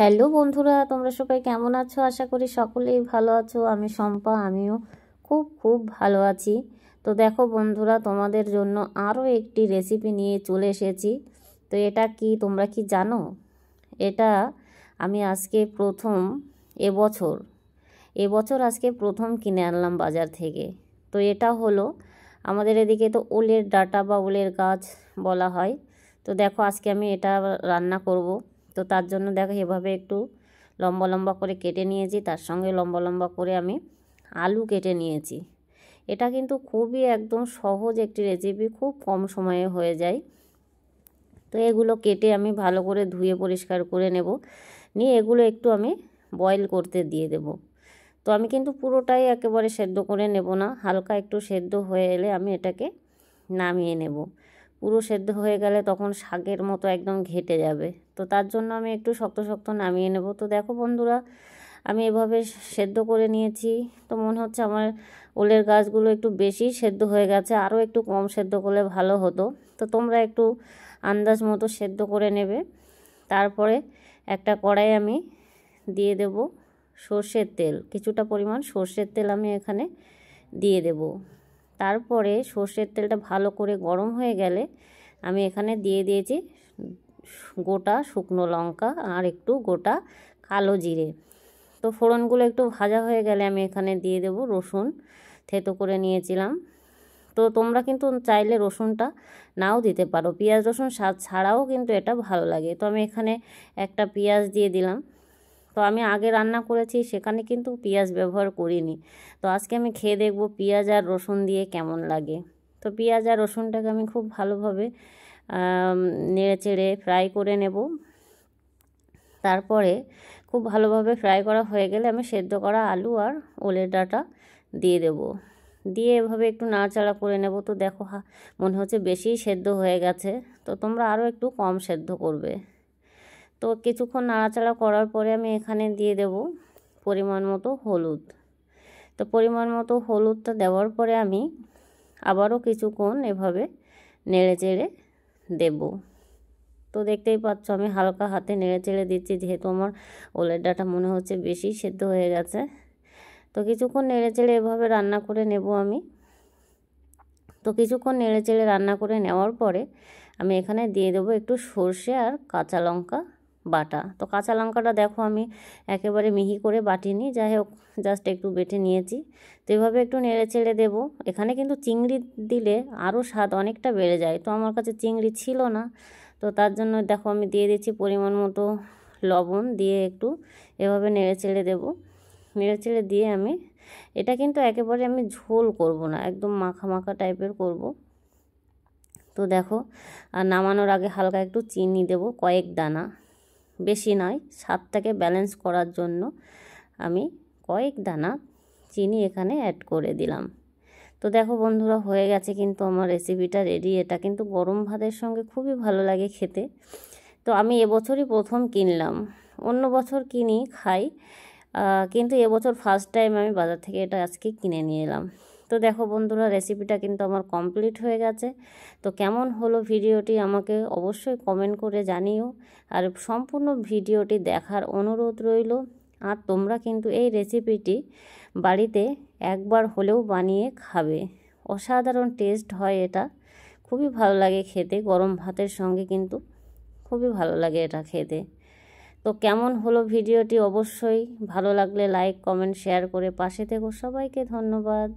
Hello বন্ধুরা, তোমরা সবাই কেমন আছো? আশা করি সকলেই ভালো আছো। আমি শম্পা, আমিও খুব খুব ভালো আছি। তো দেখো বন্ধুরা, তোমাদের জন্য আরও একটি রেসিপি নিয়ে চলে এসেছি। তো এটা কি তোমরা কি জানো? এটা আমি আজকে প্রথম এবছর আজকে প্রথম কিনে আনলাম বাজার থেকে। তো এটা হলো আমাদের এদিকে তো ওলের ডাঁটা বা ওলের গাছ বলা হয়। তো দেখো আজকে আমি এটা রান্না করব। তো তার জন্য দেখো এভাবে একটু লম্বা লম্বা করে কেটে নিয়েছি, তার সঙ্গে লম্বা লম্বা করে আমি আলু কেটে নিয়েছি। এটা কিন্তু খুবই একদম সহজ একটি রেসিপি, খুব কম সময়ে হয়ে যায়। তো এগুলো কেটে আমি ভালো করে ধুয়ে পরিষ্কার করে নেব, নিয়ে এগুলো একটু আমি বয়েল করতে দিয়ে দেব। তো আমি কিন্তু পুরোটাই একেবারে সেদ্ধ করে নেব না, হালকা একটু সেদ্ধ হয়ে এলে আমি এটাকে নামিয়ে নেব। পুরো সেদ্ধ হয়ে গেলে তখন শাকের মতো একদম ঘেটে যাবে। তো তার জন্য আমি একটু শক্ত শক্ত নামিয়ে নেব। তো দেখো বন্ধুরা, আমি এভাবে সেদ্ধ করে নিয়েছি। তো মনে হচ্ছে আমার ওলের গাছগুলো একটু বেশি সেদ্ধ হয়ে গেছে, আরও একটু কম সেদ্ধ করলে ভালো হতো। তো তোমরা একটু আন্দাজ মতো সেদ্ধ করে নেবে। তারপরে একটা কড়াই আমি দিয়ে দেব সর্ষের তেল, কিছুটা পরিমাণ সর্ষের তেল আমি এখানে দিয়ে দেব। তারপরে সর্ষের তেলটা ভালো করে গরম হয়ে গেলে আমি এখানে দিয়ে দিয়েছি গোটা শুকনো লঙ্কা আর একটু গোটা কালো জিরে। তো ফোড়নগুলো একটু ভাজা হয়ে গেলে আমি এখানে দিয়ে দেব রসুন থেতো করে নিয়েছিলাম। তো তোমরা কিন্তু চাইলে রসুনটা নাও দিতে পারো, পেঁয়াজ রসুন স্বাদ ছাড়াও কিন্তু এটা ভালো লাগে। তো আমি এখানে একটা পেঁয়াজ দিয়ে দিলাম। তো আমি আগে রান্না করেছি, সেখানে কিন্তু পেঁয়াজ ব্যবহার করিনি। তো আজকে আমি খেয়ে দেখব পেঁয়াজ আর রসুন দিয়ে কেমন লাগে। তো পেঁয়াজ আর রসুনটাকে আমি খুব ভালোভাবে নেড়ে চেড়ে ফ্রাই করে নেব। তারপরে খুব ভালোভাবে ফ্রাই করা হয়ে গেলে আমি সেদ্ধ করা আলু আর ওলের ডাঁটা দিয়ে দেব। দিয়ে এভাবে একটু নাড়াচাড়া করে নেব। তো দেখো মনে হচ্ছে বেশি সেদ্ধ হয়ে গেছে, তো তোমরা আরও একটু কম সেদ্ধ করবে। তো কিছুক্ষণ নাড়াচাড়া করার পরে আমি এখানে দিয়ে দেব পরিমাণ মতো হলুদ। তো পরিমাণ মতো হলুদটা দেওয়ার পরে আমি আবারও কিছুক্ষণ এভাবে নেড়ে চেড়ে দেব। তো দেখতেই পাচ্ছ আমি হালকা হাতে নেড়ে চেড়ে দিচ্ছি, যেহেতু আমার ওলের ডাঁটা মনে হচ্ছে বেশি সেদ্ধ হয়ে গেছে। তো কিছুক্ষণ নেড়ে চেড়ে এভাবে রান্না করে নেব আমি। তো কিছুক্ষণ নেড়ে চেড়ে রান্না করে নেওয়ার পরে আমি এখানে দিয়ে দেবো একটু সর্ষে আর কাঁচা লঙ্কা বাটা। তো কাঁচা লঙ্কাটা দেখো আমি একেবারে মিহি করে বাটিনি, যাই হোক জাস্ট একটু বেটে নিয়েছি। তো এভাবে একটু নেড়ে চেড়ে দেবো। এখানে কিন্তু চিংড়ি দিলে আরও স্বাদ অনেকটা বেড়ে যায়, তো আমার কাছে চিংড়ি ছিল না। তো তার জন্য দেখো আমি দিয়ে দিচ্ছি পরিমাণ মতো লবণ, দিয়ে একটু এভাবে নেড়ে চেড়ে দেবো। নেড়ে চেড়ে দিয়ে আমি এটা কিন্তু একেবারে আমি ঝোল করব না, একদম মাখা মাখা টাইপের করব। তো দেখো আর নামানোর আগে হালকা একটু চিনি দেব, কয়েক দানা, বেশি নয়, স্বাদটাকে ব্যালেন্স করার জন্য আমি কয়েক দানা চিনি এখানে অ্যাড করে দিলাম। তো দেখো বন্ধুরা, হয়ে গেছে কিন্তু আমার রেসিপিটা রেডি। এটা কিন্তু গরম ভাতের সঙ্গে খুবই ভালো লাগে খেতে। তো আমি এবছরই প্রথম কিনলাম, অন্য বছর কিনি খাই, কিন্তু এবছর ফার্স্ট টাইম আমি বাজার থেকে এটা আজকে কিনে নিয়ে এলাম। তো দেখো বন্ধুরা, রেসিপিটা কিন্তু আমার কমপ্লিট হয়ে গেছে। তো কেমন হলো ভিডিওটি আমাকে অবশ্যই কমেন্ট করে জানিও, আর সম্পূর্ণ ভিডিওটি দেখার অনুরোধ রইল। আর তোমরা কিন্তু এই রেসিপিটি বাড়িতে একবার হলেও বানিয়ে খাবে, অসাধারণ টেস্ট হয় এটা, খুবই ভালো লাগে খেতে, গরম ভাতের সঙ্গে কিন্তু খুবই ভালো লাগে এটা খেতে। তো কেমন হলো ভিডিওটি অবশ্যই ভালো লাগলে লাইক কমেন্ট শেয়ার করে পাশে থেকো। সবাইকে ধন্যবাদ।